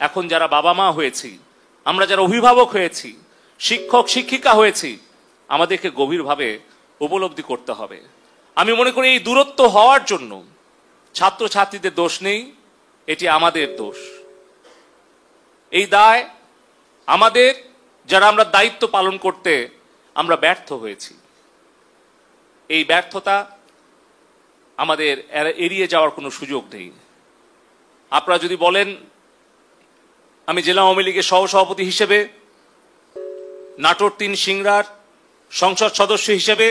এখন যারা বাবা মা হয়েছি, আমরা যারা অভিভাবক হয়েছি, শিক্ষক শিক্ষিকা হয়েছি, আমাদেরকে গভীরভাবে উপলব্ধি করতে হবে। আমি মনে করি এই দূরত্ব হওয়ার জন্য ছাত্রছাত্রীদের দোষ নেই, এটি আমাদের দোষ। এই দায় আমাদের, যারা আমরা দায়িত্ব পালন করতে আমরা ব্যর্থ হয়েছি। এই ব্যর্থতা আমাদের এড়িয়ে যাওয়ার কোনো সুযোগ নেই। আপনারা যদি বলেন, আমি জেলা আওয়ামী লীগের সহসভাপতি হিসেবে, নাটোর ৩ সিংড়ার সংসদ সদস্য হিসেবে,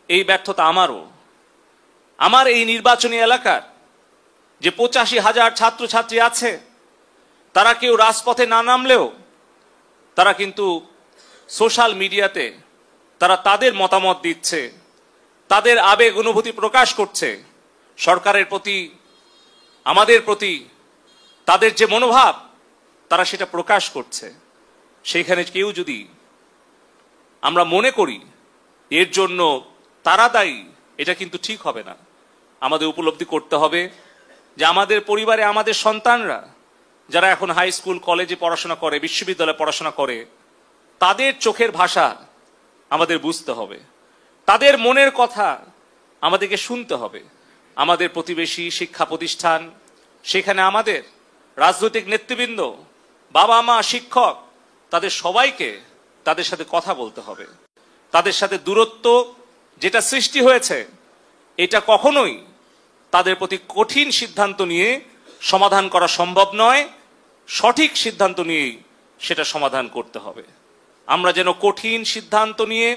এই ব্যর্থতা আমারও। আমার এই নির্বাচনী এলাকার যে ৮৫,০০০ ছাত্রছাত্রী আছে, তারা কেউ রাজপথে না নামলেও তারা কিন্তু সোশ্যাল মিডিয়াতে তারা তাদের মতামত দিচ্ছে, তাদের আবেগ অনুভূতি প্রকাশ করছে। সরকারের প্রতি, আমাদের প্রতি তাদের যে মনোভাব, তারা সেটা প্রকাশ করছে। সেইখানে কেউ যদি আমরা মনে করি এর জন্য তারা দায়ী, এটা কিন্তু ঠিক হবে না। আমাদের উপলব্ধি করতে হবে যে আমাদের পরিবারে আমাদের সন্তানরা যারা এখন হাই স্কুল কলেজে পড়াশোনা করে, বিশ্ববিদ্যালয়ে পড়াশোনা করে, তাদের চোখের ভাষা আমাদের বুঝতে হবে, তাদের মনের কথা আমাদেরকে শুনতে হবে। আমাদের প্রতিবেশী শিক্ষা প্রতিষ্ঠান, সেখানে আমাদের রাজনৈতিক নেতৃবৃন্দ, বাবা মা, শিক্ষক, তাদের সবাইকে তাদের সাথে কথা বলতে হবে। তাদের সাথে দূরত্ব যেটা সৃষ্টি হয়েছে, এটা কখনোই তাদের প্রতি কঠিন সিদ্ধান্ত নিয়ে সমাধান করা সম্ভব নয়। সঠিক সিদ্ধান্ত নিয়েই সেটা সমাধান করতে হবে। আমরা যেন কঠিন সিদ্ধান্ত নিয়ে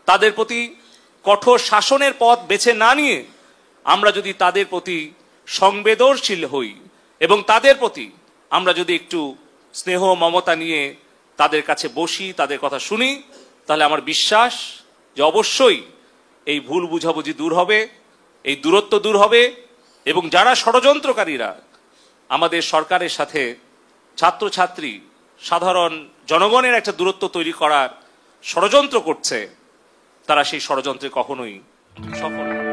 তাদের প্রতি কঠোর শাসনের পথ বেছে না নিয়ে আমরা যদি তাদের প্রতি সংবেদনশীল হই এবং তাদের প্রতি আমরা যদি একটু স্নেহ মমতা নিয়ে তাদের কাছে বসি, তাদের কথা শুনি, তাহলে আমার বিশ্বাস যে অবশ্যই এই ভুল বুঝাবুঝি দূর হবে, এই দূরত্ব দূর হবে। এবং যারা ষড়যন্ত্রকারীরা আমাদের সরকারের সাথে ছাত্রছাত্রী, সাধারণ জনগণের একটা দূরত্ব তৈরি করার ষড়যন্ত্র করছে, তারা সেই ষড়যন্ত্রে কখনোই সফল হবে না।